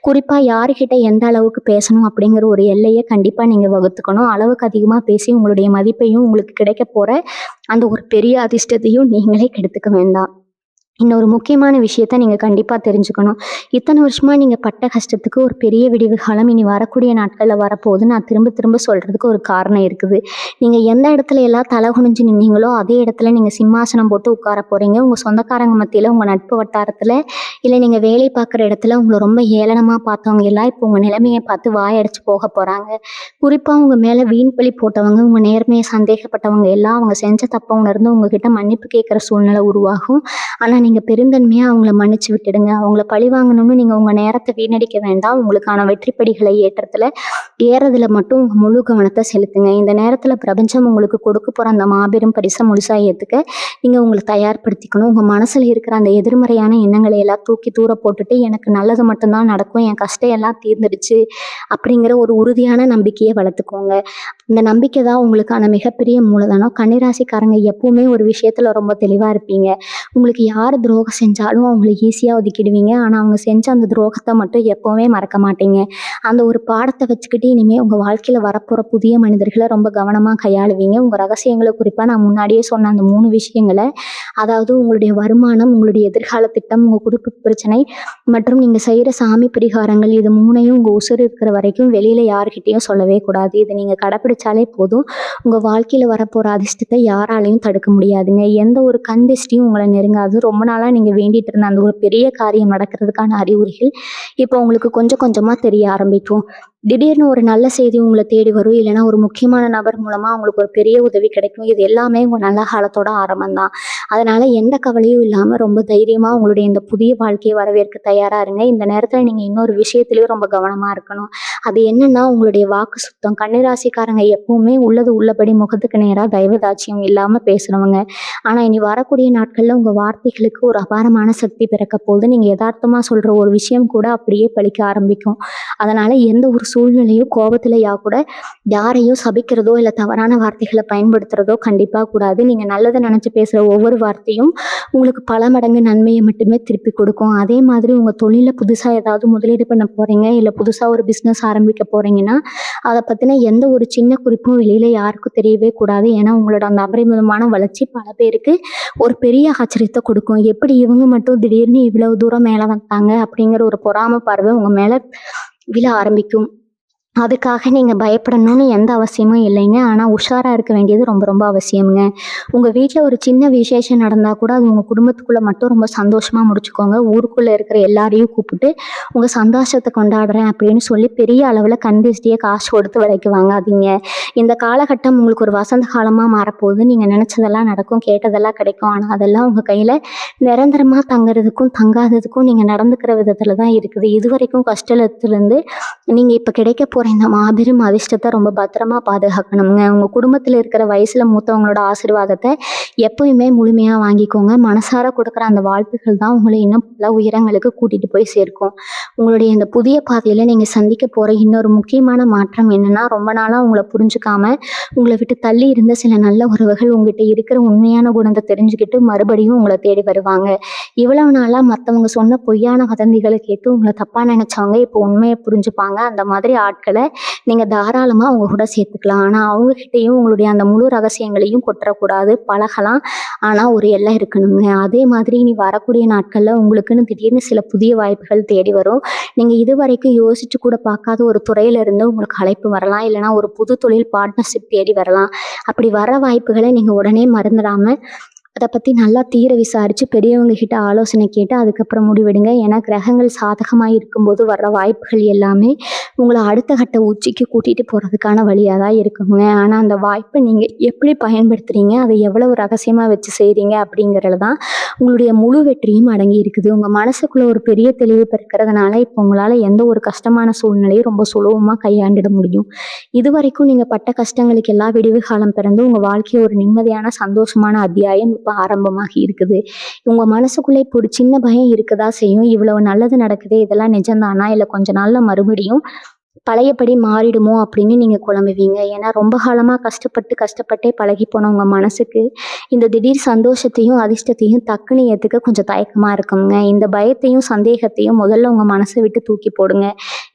A: குறிப்பாக யாருக்கிட்ட எந்த அளவுக்கு பேசணும் அப்படிங்கிற ஒரு எல்லையை கண்டிப்பாக நீங்கள் வகுத்துக்கணும். அளவுக்கு அதிகமாக பேசி உங்களுடைய மதிப்பையும் உங்களுக்கு கிடைக்க போகிற அந்த ஒரு பெரிய அதிர்ஷ்டத்தையும் நீங்களே கெடுத்துக்க வேண்டாம். இன்னொரு முக்கியமான விஷயத்த நீங்கள் கண்டிப்பாக தெரிஞ்சுக்கணும். இத்தனை வருஷமாக நீங்கள் பட்ட கஷ்டத்துக்கு ஒரு பெரிய விடிவு காலம் இனி வரக்கூடிய நாட்களில் வரப்போகுது. நான் திரும்ப திரும்ப சொல்கிறதுக்கு ஒரு காரணம் இருக்குது. நீங்கள் எந்த இடத்துல எல்லாம் தலை குனிஞ்சு நின்னீங்களோ அதே இடத்துல நீங்கள் சிம்மாசனம் போட்டு உட்கார போகிறீங்க. உங்கள் சொந்தக்காரங்க மத்தியில், உங்கள் நட்பு வட்டாரத்தில், இல்லை நீங்கள் வேலை பார்க்குற இடத்துல உங்களை ரொம்ப ஏளனமாக பார்த்தவங்க எல்லாம் இப்போ உங்கள் நிலைமையை பார்த்து வாயடிச்சு போக போகிறாங்க. குறிப்பாக உங்கள் மேலே வீண் பழி போட்டவங்க, உங்கள் நேர்மையை சந்தேகப்பட்டவங்க எல்லாம் அவங்க செஞ்ச தப்பை உணர்ந்து உங்ககிட்ட மன்னிப்பு கேட்குற சூழ்நிலை உருவாகும். ஆனால் நீங்கள் பெருந்தன்மையாக அவங்கள மன்னிச்சு விட்டுடுங்க. அவங்கள பழி வாங்கணும்னு நீங்கள் உங்கள் நேரத்தை வீணடிக்க வேண்டாம். உங்களுக்கான வெற்றிப்படிகளை ஏறதுல மட்டும் உங்கள் முழு கவனத்தை செலுத்துங்க. இந்த நேரத்தில் பிரபஞ்சம் உங்களுக்கு கொடுக்க போகிற அந்த மாபெரும் பரிசை முழுசாக ஏற்றுக்க நீங்கள் உங்களை தயார்படுத்திக்கணும். உங்கள் மனசில் இருக்கிற அந்த எதிர்மறையான எண்ணங்களை எல்லாம் தூக்கி தூர போட்டுட்டு எனக்கு நல்லது மட்டும்தான் நடக்கும், என் கஷ்டம் எல்லாம் தீர்ந்துடுச்சு அப்படிங்கிற ஒரு உறுதியான நம்பிக்கையை வளர்த்துக்கோங்க. இந்த நம்பிக்கை தான் உங்களுக்கான மிகப்பெரிய மூலதனம். கன்னிராசிக்காரங்க எப்பவுமே ஒரு விஷயத்தில் ரொம்ப தெளிவாக இருப்பீங்க. உங்களுக்கு யார் யார் துரோகம் செஞ்சாலும் அவங்கள ஈஸியாக ஒதுக்கிடுவீங்க. ஆனால் அவங்க செஞ்ச அந்த துரோகத்தை மட்டும் எப்போவுமே மறக்க மாட்டீங்க. அந்த ஒரு பாடத்தை வச்சுக்கிட்டு இனிமேல் உங்கள் வாழ்க்கையில் வரப்போகிற புதிய மனிதர்களை ரொம்ப கவனமாக கையாளுவீங்க. உங்கள் ரகசியங்களை குறிப்பாக நான் முன்னாடியே சொன்ன அந்த 3 விஷயங்களை, அதாவது உங்களுடைய வருமானம், உங்களுடைய எதிர்கால திட்டம், உங்கள் குடும்ப பிரச்சனை மற்றும் நீங்கள் செய்கிற சாமி பரிகாரங்கள், இது 3யும் உங்கள் உசுறு இருக்கிற வரைக்கும் வெளியில் யாருக்கிட்டேயும் சொல்லவே கூடாது. இதை நீங்கள் கடைப்பிடிச்சாலே போதும். உங்கள் வாழ்க்கையில் வரப்போகிற அதிர்ஷ்டத்தை யாராலையும் தடுக்க முடியாதுங்க. எந்த ஒரு கண் திஷ்டியும் உங்களை நெருங்காது. ரொம்ப நாளாக நீங்கள் வேண்டிட்டு இருந்த அந்த ஒரு பெரிய காரியம் நடக்கிறதுக்கான அறிகுறிகள் இப்போ உங்களுக்கு கொஞ்சம் கொஞ்சமாக தெரிய ஆரம்பிக்கும். திடீர்னு ஒரு நல்ல செய்தி உங்களை தேடி வரும். இல்லைன்னா ஒரு முக்கியமான நபர் மூலமாக உங்களுக்கு ஒரு பெரிய உதவி கிடைக்கும். இது எல்லாமே உங்கள் நல்ல காலத்தோட ஆரம்பம் தான். அதனால் எந்த கவலையும் இல்லாமல் ரொம்ப தைரியமாக உங்களுடைய இந்த புதிய வாழ்க்கையை வரவேற்க தயாராக இருங்க. இந்த நேரத்தில் நீங்கள் இன்னொரு விஷயத்துலையும் ரொம்ப கவனமாக இருக்கணும். அது என்னன்னா, உங்களுடைய வாக்கு சுத்தம். கன்னிராசிக்காரங்க எப்பவுமே உள்ளது உள்ளபடி முகத்துக்கு நேராக தயவுதாட்சியம் இல்லாமல் பேசுகிறவங்க. ஆனால் இனி வரக்கூடிய நாட்களில் உங்கள் வார்த்தைகளுக்கு ஒரு அபாரமான சக்தி பிறக்க போகுது. நீங்கள் யதார்த்தமாக சொல்கிற ஒரு விஷயம் கூட அப்படியே பலிக்க ஆரம்பிக்கும். அதனால் எந்த ஒரு சூழ்நிலையும் கோபத்திலையா கூட யாரையும் சபிக்கிறதோ இல்லை தவறான வார்த்தைகளை பயன்படுத்துகிறதோ கண்டிப்பாக கூடாது. நீங்கள் நல்லதை நினச்சி பேசுகிற ஒவ்வொரு வார்த்தையும் உங்களுக்கு பல மடங்கு நன்மையை மட்டுமே திருப்பி கொடுக்கும். அதே மாதிரி உங்கள் தொழிலில் புதுசாக ஏதாவது முதலீடு பண்ண போகிறீங்க, இல்லை புதுசாக ஒரு பிஸ்னஸ் ஆரம்பிக்க போகிறீங்கன்னா அதை பற்றின எந்த ஒரு சின்ன குறிப்பும் வெளியில் யாருக்கும் தெரியவே கூடாது. ஏன்னா உங்களோட அந்த அபரிமிதமான வளர்ச்சி பல பேருக்கு ஒரு பெரிய ஆச்சரியத்தை கொடுக்கும். எப்படி இவங்க மட்டும் திடீர்னு இவ்வளவு தூரம் மேலே வந்தாங்க அப்படிங்கிற ஒரு பொறாமை பார்வை உங்கள் மேலே விழ ஆரம்பிக்கும். அதுக்காக நீங்கள் பயப்படணும்னு எந்த அவசியமும் இல்லைங்க. ஆனால் உஷாராக இருக்க வேண்டியது ரொம்ப ரொம்ப அவசியமுங்க. உங்கள் வீட்டில் ஒரு சின்ன விசேஷம் நடந்தால் கூட அது உங்கள் குடும்பத்துக்குள்ளே மட்டும் ரொம்ப சந்தோஷமாக முடிச்சுக்கோங்க. ஊருக்குள்ளே இருக்கிற எல்லாரையும் கூப்பிட்டு உங்கள் சந்தோஷத்தை கொண்டாடுறேன் அப்படின்னு சொல்லி பெரிய அளவில் கண் திருஷ்டியை காசு கொடுத்து விலைக்கு வாங்காதீங்க. இந்த காலகட்டம் உங்களுக்கு ஒரு வசந்த காலமாக மாறப்போகுது. நீங்கள் நினச்சதெல்லாம் நடக்கும், கேட்டதெல்லாம் கிடைக்கும். ஆனால் அதெல்லாம் உங்கள் கையில் நிரந்தரமாக தங்குறதுக்கும் தங்காததுக்கும் நீங்கள் நடந்துக்கிற விதத்தில் தான் இருக்குது. இது வரைக்கும் கஷ்டத்துலேருந்து நீங்கள் இப்போ கிடைக்க போகிற இந்த மாபெரும் அதிர்ஷ்டத்தை ரொம்ப பத்திரமா பாதுகாக்கணுங்க. உங்கள் குடும்பத்தில் இருக்கிற வயசில் மூத்தவங்களோட ஆசீர்வாதத்தை எப்பயுமே முழுமையாக வாங்கிக்கோங்க. மனசார கொடுக்குற அந்த வாழ்த்துக்கள் தான் உங்களை இன்னும் பல உயரங்களுக்கு கூட்டிகிட்டு போய் சேர்க்கும். உங்களுடைய இந்த புதிய பாதையில் நீங்கள் சந்திக்க போகிற இன்னொரு முக்கியமான மாற்றம் என்னென்னா, ரொம்ப நாளாக உங்களை புரிஞ்சுக்காம உங்களை விட்டு தள்ளி இருந்த சில நல்ல உறவுகள் உங்ககிட்ட இருக்கிற உண்மையான குணத்தை தெரிஞ்சுக்கிட்டு மறுபடியும் உங்களை தேடி வருவாங்க. இவ்வளவு நாளாக மற்றவங்க சொன்ன பொய்யான வதந்திகளை கேட்டு உங்களை தப்பாக நினச்சவங்க இப்போ உண்மையை புரிஞ்சுப்பாங்க. அந்த மாதிரி ஆட்களை நீங்கள் தாராளமாக அவங்க கூட சேர்த்துக்கலாம். ஆனால் அவங்ககிட்டையும் உங்களுடைய அந்த முழு ரகசியங்களையும் கொட்டக்கூடாது. பழகலாம், ஆனால் ஒரு எல்லை இருக்கணுங்க. அதே மாதிரி நீ வரக்கூடிய நாட்களில் உங்களுக்குன்னு திடீர்னு சில புதிய வாய்ப்புகள் தேடி வரும். நீங்கள் இது வரைக்கும் யோசிச்சு கூட பார்க்காத ஒரு துறையிலிருந்து உங்களுக்கு அழைப்பு வரலாம். இல்லைனா ஒரு புது தொழில் பார்ட்னர்ஷிப் தேடி வரலாம். அப்படி வர வாய்ப்புகளை நீங்கள் உடனே மறந்துடாமல் அதை பற்றி நல்லா தீர விசாரித்து பெரியவங்க கிட்ட ஆலோசனை கேட்டு அதுக்கப்புறம் முடிவெடுங்க. ஏன்னா கிரகங்கள் சாதகமாக இருக்கும்போது வர்ற வாய்ப்புகள் எல்லாமே உங்களை அடுத்த கட்ட உச்சிக்கு கூட்டிகிட்டு போகிறதுக்கான வழியாக தான் இருக்குங்க. ஆனால் அந்த வாய்ப்பை நீங்கள் எப்படி பயன்படுத்துகிறீங்க, அதை எவ்வளவு ரகசியமாக வச்சு செய்கிறீங்க அப்படிங்கிறதுல தான் உங்களுடைய முழு வெற்றியும் அடங்கி இருக்குது. உங்கள் மனசுக்குள்ளே ஒரு பெரிய தெளிவு பிறக்கிறதுனால இப்போ உங்களால் எந்த ஒரு கஷ்டமான சூழ்நிலையும் ரொம்ப சுலபமாக கையாண்டிட முடியும். இது வரைக்கும் நீங்கள் பட்ட கஷ்டங்களுக்கு எல்லா விடிவு காலம் பிறந்து உங்கள் வாழ்க்கையை ஒரு நிம்மதியான சந்தோஷமான அத்தியாயம் இப்போ ஆரம்பமாகி இருக்குது. உங்கள் மனசுக்குள்ளே இப்போ ஒரு சின்ன பயம் இருக்கதா செய்யும். இவ்வளவு நல்லது நடக்குது, இதெல்லாம் நிஜம்தானா, இல்லை கொஞ்ச நாளில் மறுபடியும் பழையபடி மாறிடுமோ அப்படின்னு நீங்கள் குழம்புவீங்க. ஏன்னா ரொம்ப காலமாக கஷ்டப்பட்டே பழகி போன உங்கள் மனசுக்கு இந்த திடீர் சந்தோஷத்தையும் அதிர்ஷ்டத்தையும் டக்குன்னு ஏற்றுக்க கொஞ்சம் தயக்கமாக இருக்குங்க. இந்த பயத்தையும் சந்தேகத்தையும் முதல்ல உங்கள் மனசை விட்டு தூக்கி போடுங்க.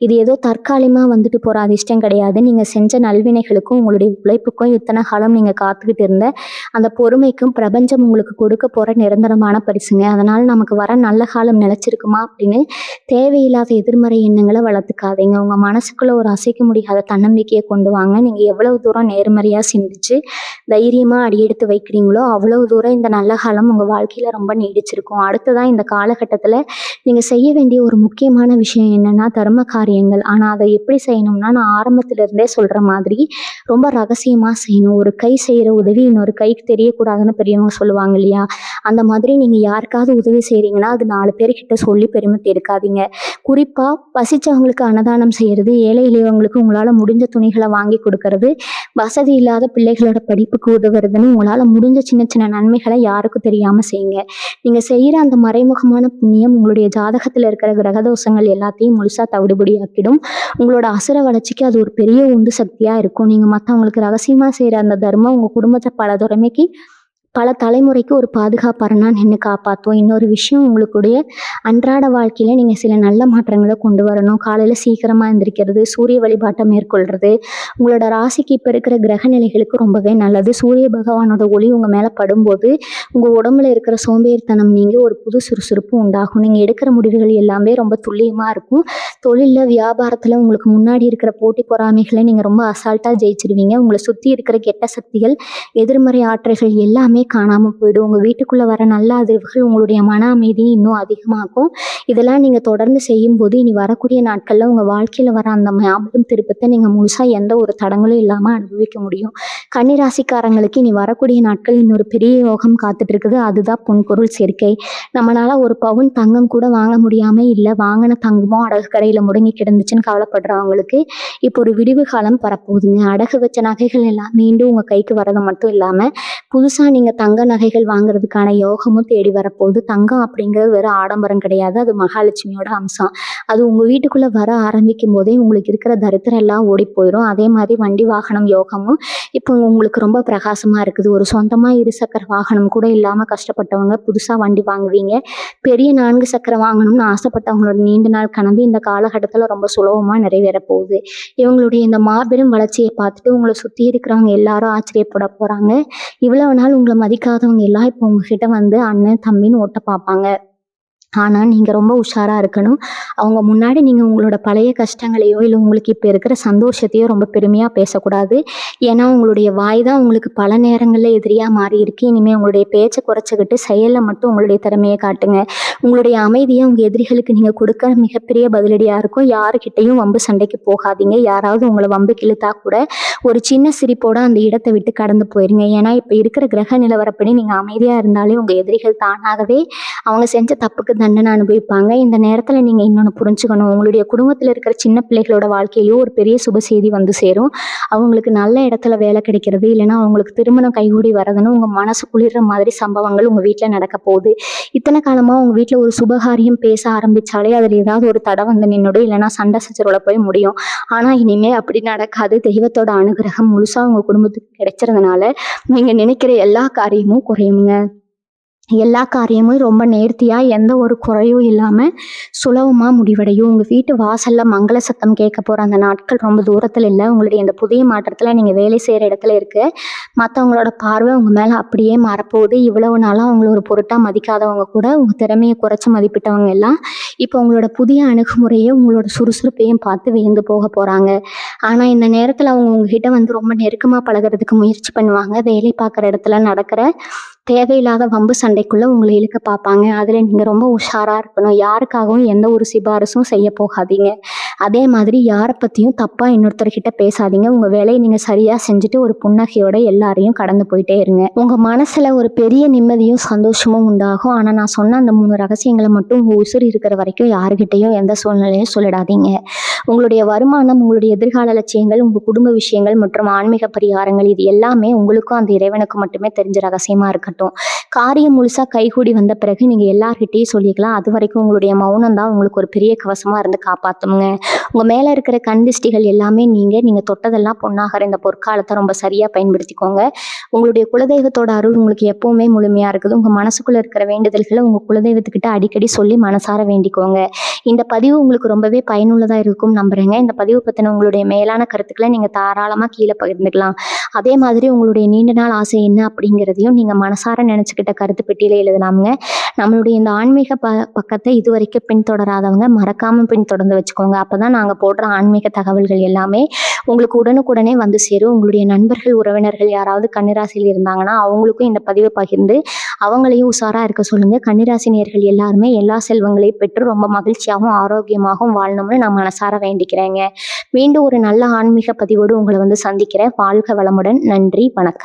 A: இது ஏதோ தற்காலிகமாக வந்துட்டு போகிற அதிர்ஷ்டம் கிடையாது. நீங்கள் செஞ்ச நல்வினைகளுக்கும் உங்களுடைய உழைப்புக்கும் இத்தனை காலம் நீங்கள் காத்துக்கிட்டு இருந்த அந்த பொறுமைக்கும் பிரபஞ்சம் உங்களுக்கு கொடுக்க போகிற நிரந்தரமான பரிசுங்க. அதனால் நமக்கு வர நல்ல காலம் நிலச்சிருக்குமா அப்படின்னு தேவையில்லாத எதிர்மறை எண்ணங்களை வளர்த்துக்காதீங்க. உங்கள் மனசுக்குள்ளே ஒரு அசைக்க முடியாத தன்னம்பிக்கையை கொண்டு வாங்க. நீங்கள் எவ்வளவு தூரம் நேர்மறையாக சிந்திச்சு தைரியமாக அடியெடுத்து வைக்கிறீங்களோ அவ்வளவு தூரம் இந்த நல்ல காலம் உங்கள் வாழ்க்கையில் ரொம்ப நீடிச்சிருக்கும். அடுத்ததான் இந்த காலகட்டத்தில் நீங்கள் செய்ய வேண்டிய ஒரு முக்கியமான விஷயம் என்னென்னா தர்ம காரியங்கள். ஆனால் அதை எப்படி செய்யணும்னா, நான் ஆரம்பத்திலிருந்தே சொல்கிற மாதிரி ரொம்ப ரகசியமாக செய்யணும். ஒரு கை செய்கிற உதவி இன்னொரு கைக்கு தெரியக்கூடாதுன்னு பெரியவங்க சொல்லுவாங்க இல்லையா, அந்த மாதிரி நீங்கள் யாருக்காவது உதவி செய்கிறீங்கன்னா அது 4 பேர்கிட்ட சொல்லி பெருமை எடுக்காதீங்க. குறிப்பாக பசிச்சவங்களுக்கு அன்னதானம் செய்கிறது, ஏழை எளியவங்களுக்கு உங்களால் முடிஞ்ச துணிகளை வாங்கி கொடுக்கறது, வசதி இல்லாத பிள்ளைகளோட படிப்புக்கு உதவுறதுன்னு உங்களால் முடிஞ்ச சின்ன சின்ன நன்மைகளை யாருக்கும் தெரியாமல் செய்யுங்க. நீங்கள் செய்கிற அந்த மறைமுகமான புண்ணியம் உங்களுடைய ஜாதகத்தில் இருக்கிற கிரகதோஷங்கள் எல்லாத்தையும் முழுசாக தவிடுபடியாக்கிடும். உங்களோட அசுர வளர்ச்சிக்கு அது ஒரு பெரிய உந்து சக்தியாக இருக்கும். நீங்கள் மற்றவங்களுக்கு ரகசியமாக செய்கிற அந்த தர்மம் உங்கள் குடும்பத்தை பல பல தலைமுறைக்கு ஒரு பாதுகாப்பரணா நின்று காப்பாற்றும். இன்னொரு விஷயம், உங்களுடைய அன்றாட வாழ்க்கையில நீங்கள் சில நல்ல மாற்றங்களை கொண்டு வரணும். காலையில் சீக்கிரமாக எந்திரிக்கிறது, சூரிய வழிபாட்டை மேற்கொள்கிறது உங்களோட ராசிக்கு இப்போ இருக்கிற கிரக நிலைகளுக்கு ரொம்பவே நல்லது. சூரிய பகவானோட ஒளி உங்கள் மேலே படும்போது உங்கள் உடம்புல இருக்கிற சோம்பேறித்தனம் நீங்கி ஒரு புது சுறுசுறுப்பு உண்டாகும். நீங்கள் எடுக்கிற முடிவுகள் எல்லாமே ரொம்ப துல்லியமாக இருக்கும். தொழிலில் வியாபாரத்தில் உங்களுக்கு முன்னாடி இருக்கிற போட்டி பொறாமைகளை நீங்கள் ரொம்ப அசால்ட்டாக ஜெயிச்சிடுவீங்க. உங்களை சுற்றி இருக்கிற கெட்ட சக்திகள், எதிர்மறை ஆற்றல்கள் எல்லாமே காணாமல் போயிடும். உங்கள் வீட்டுக்குள்ளே வர நல்ல அதிர்வுகள் உங்களுடைய மன அமைதியை இன்னும் அதிகமாகும். இதெல்லாம் நீங்கள் தொடர்ந்து செய்யும்போது இனி வரக்கூடிய நாட்களில் உங்கள் வாழ்க்கையில் வர அந்த மாபெரும் திருப்பத்தை நீங்கள் முழுசாக எந்த ஒரு தடங்களும் இல்லாமல் அனுபவிக்க முடியும். கன்னிராசிக்காரங்களுக்கு இனி வரக்கூடிய நாட்கள் இன்னொரு பெரிய யோகம் காத்துட்டு இருக்குது. அதுதான் பொன்பொருள் சேர்க்கை. நம்மளால ஒரு பவுன் தங்கம் கூட வாங்க முடியாமல் இல்லை, வாங்கின தங்கமும் அடகு கடையில் முடங்கி கிடந்துச்சுன்னு கவலைப்படுறவங்களுக்கு இப்போ ஒரு விடிவு காலம் வரப்போகுதுங்க. அடகு வச்ச நகைகள் எல்லாம் மீண்டும் உங்கள் கைக்கு வரது மட்டும் இல்லாமல் புதுசாக நீங்கள் தங்க நகைகள் வாங்குறதுக்கான யோகமும் தேடி வரப்போகுது. தங்கம் அப்படிங்கிறது வெறும் ஆடம்பரம் கிடையாது, அது மகாலட்சுமியோட அம்சம். அது உங்கள் வீட்டுக்குள்ளே வர ஆரம்பிக்கும் போதே உங்களுக்கு இருக்கிற தரித்திரம் எல்லாம் ஓடி போயிடும். அதே மாதிரி வண்டி வாகனம் யோகமும் இப்போ உங்களுக்கு ரொம்ப பிரகாசமாக இருக்குது. ஒரு சொந்தமாக இருசக்கர வாகனம் கூட இல்லாமல் கஷ்டப்பட்டவங்க புதுசாக வண்டி வாங்குவீங்க. பெரிய 4 சக்கரம் வாங்கணும்னு ஆசைப்பட்டவங்களோட நீண்ட நாள் கனவு இந்த காலகட்டத்தில் ரொம்ப சுலபமாக நிறைவேற போகுது. இவங்களுடைய இந்த மாபெரும் வளர்ச்சியை பார்த்துட்டு உங்களை சுற்றி இருக்கிறவங்க எல்லாரும் ஆச்சரியப்பட போகிறாங்க. இவ்வளவு நாள் உங்களை மதிக்காதவங்க எல்லாம் இப்போ உங்ககிட்ட வந்து அண்ணன் தம்பின்னு ஓட்ட பார்ப்பாங்க. ஆனால் நீங்கள் ரொம்ப உஷாராக இருக்கணும். அவங்க முன்னாடி நீங்கள் உங்களோட பழைய கஷ்டங்களையோ இல்லை உங்களுக்கு இப்போ இருக்கிற சந்தோஷத்தையோ ரொம்ப பெருமையாக பேசக்கூடாது. ஏன்னா உங்களுடைய வாய் தான் உங்களுக்கு பல நேரங்களில் எதிரியாக மாறி இருக்கு. இனிமேல் உங்களுடைய பேச்சை குறைச்சிக்கிட்டு செயலில் மட்டும் உங்களுடைய திறமையை காட்டுங்க. உங்களுடைய அமைதியை உங்கள் எதிரிகளுக்கு நீங்கள் கொடுக்க மிகப்பெரிய பதிலடியாக இருக்கும். யாருக்கிட்டையும் வம்பு சண்டைக்கு போகாதீங்க. யாராவது உங்களை வம்புக்கு இழுத்தா கூட ஒரு சின்ன சிரிப்போட அந்த இடத்தை விட்டு கடந்து போயிருங்க. ஏன்னா இப்போ இருக்கிற கிரக நிலவரப்படி நீங்கள் அமைதியாக இருந்தாலே உங்கள் எதிரிகள் தானாகவே அவங்க செஞ்ச தப்புக்கு தண்டனை அனுபவிப்பாங்க. இந்த நேரத்தில் நீங்கள் இன்னொன்று புரிஞ்சுக்கணும். உங்களுடைய குடும்பத்தில் இருக்கிற சின்ன பிள்ளைகளோட வாழ்க்கையிலோ ஒரு பெரிய சுப செய்தி வந்து சேரும். அவங்களுக்கு நல்ல இடத்துல வேலை கிடைக்கிறது, இல்லைன்னா அவங்களுக்கு திருமணம் கைகூடி வரதுன்னு உங்கள் மனசு குளிர்ற மாதிரி சம்பவங்கள் உங்கள் வீட்டில் நடக்க போகுது. இத்தனை காலமாக உங்கள் வீட்டில் ஒரு சுபகாரியம் பேச ஆரம்பித்தாலே அதில் ஏதாவது ஒரு தடை வந்து நின்றுடும், இல்லைன்னா சண்டை சச்சரவுல போய் முடியும். ஆனால் இனிமேல் அப்படி நடக்காது. தெய்வத்தோட அனுகிரகம் முழுசாக உங்கள் குடும்பத்துக்கு கிடைச்சதுனால நீங்கள் நினைக்கிற எல்லா காரியமும் குறையுங்க. எல்லா காரியமும் ரொம்ப நேர்த்தியாக எந்த ஒரு குறையும் இல்லாமல் சுலபமாக முடிவடையும். உங்கள் வீட்டு வாசலில் மங்கள சத்தம் கேட்க போகிற அந்த நாட்கள் ரொம்ப தூரத்தில் இல்லை. உங்களுடைய இந்த புதிய மாற்றத்தில் நீங்கள் வேலை செய்கிற இடத்துல இருக்க மற்றவங்களோட பார்வை உங்கள் மேலே அப்படியே மாறப்போகுது. இவ்வளவு நாளாக அவங்கள ஒரு பொருட்டாக மதிக்காதவங்க கூட உங்கள் திறமையை குறைச்சி மதிப்பிட்டவங்க எல்லாம் இப்போ உங்களோட புதிய அணுகுமுறையை உங்களோட சுறுசுறுப்பையும் பார்த்து வியந்து போக போகிறாங்க. ஆனால் இந்த நேரத்தில் அவங்க உங்ககிட்ட வந்து ரொம்ப நெருக்கமாக பழகிறதுக்கு முயற்சி பண்ணுவாங்க. வேலை பார்க்குற இடத்துல நடக்கிற தேவையில்லாத வம்பு சண்டைக்குள்ளே உங்களை இழுக்க பார்ப்பாங்க. அதில் நீங்கள் ரொம்ப உஷாராக இருக்கணும். யாருக்காகவும் எந்த ஒரு சிபாரிசும் செய்ய போகாதீங்க. அதே மாதிரி யாரை பற்றியும் தப்பாக இன்னொருத்தர்கிட்ட பேசாதீங்க. உங்கள் வேலையை நீங்கள் சரியாக செஞ்சுட்டு ஒரு புன்னகையோட எல்லாரையும் கடந்து போயிட்டே இருங்க. உங்கள் மனசில் ஒரு பெரிய நிம்மதியும் சந்தோஷமும் உண்டாகும். ஆனால் நான் சொன்ன அந்த 3 ரகசியங்களை மட்டும் உங்கள் உசுறு இருக்கிற வரைக்கும் யாருக்கிட்டையும் எந்த சூழ்நிலையும் சொல்லிடாதீங்க. உங்களுடைய வருமானம், உங்களுடைய எதிர்கால லட்சியங்கள், உங்கள் குடும்ப விஷயங்கள் மற்றும் ஆன்மீக பரிகாரங்கள் இது எல்லாமே உங்களுக்கும் அந்த இறைவனுக்கு மட்டுமே தெரிஞ்ச ரகசியமாக இருக்கட்டும். காரியம் முழுசாக கைகூடி வந்த பிறகு நீங்கள் எல்லார்கிட்டையும் சொல்லிக்கலாம். அது வரைக்கும் உங்களுடைய மௌனம் தான் உங்களுக்கு ஒரு பெரிய கவசமாக இருந்து காப்பாற்றுங்க. உங்கள் மேலே இருக்கிற கண்திஷ்டிகள் எல்லாமே நீங்கள் தொட்டதெல்லாம் பொன்னாகிற இந்த பொற்காலத்தை ரொம்ப சரியாக பயன்படுத்திக்கோங்க. உங்களுடைய குலதெய்வத்தோட அருள் உங்களுக்கு எப்பவுமே முழுமையாக இருக்குது. உங்கள் மனசுக்குள்ளே இருக்கிற வேண்டுதல்களை உங்கள் குலதெய்வத்துக்கிட்ட அடிக்கடி சொல்லி மனசார வேண்டிக்கோங்க. இந்த பதிவு உங்களுக்கு ரொம்பவே பயனுள்ளதாக இருக்கும் நம்புறேங்க. இந்த பதிவு பற்றின உங்களுடைய மேலான கருத்துக்களை நீங்கள் தாராளமாக கீழே பகிர்ந்துக்கலாம். அதே மாதிரி உங்களுடைய நீண்ட நாள் ஆசை என்ன அப்படிங்கிறதையும் நீங்கள் மனசார நினச்சிக்கிட்ட கருத்து பெட்டியில் எழுதலாமுங்க. நம்மளுடைய இந்த ஆன்மீக பக்கத்தை இது வரைக்கும் பின்தொடராதவங்க மறக்காமல் பின்தொடர்ந்து வச்சுக்கோங்க. அப்போ தான் நாங்கள் போடுற ஆன்மீக தகவல்கள் எல்லாமே உங்களுக்கு உடனுக்குடனே வந்து சேரும். உங்களுடைய நண்பர்கள், உறவினர்கள் யாராவது கன்னிராசியில் இருந்தாங்கன்னா அவங்களுக்கும் இந்த பதிவை பகிர்ந்து அவங்களையும் உஷாராக இருக்க சொல்லுங்கள். கன்னிராசி நேயர்கள் எல்லாருமே எல்லா செல்வங்களையும் பெற்று ரொம்ப மகிழ்ச்சியாகவும் ஆரோக்கியமாகவும் வாழணும்னு நான் மனசார வேண்டிக்கிறேங்க. மீண்டும் ஒரு நல்ல ஆன்மீக பதிவோடு உங்களை வந்து சந்திக்கிறேன். வாழ்க வளமுடன். நன்றி, வணக்கம்.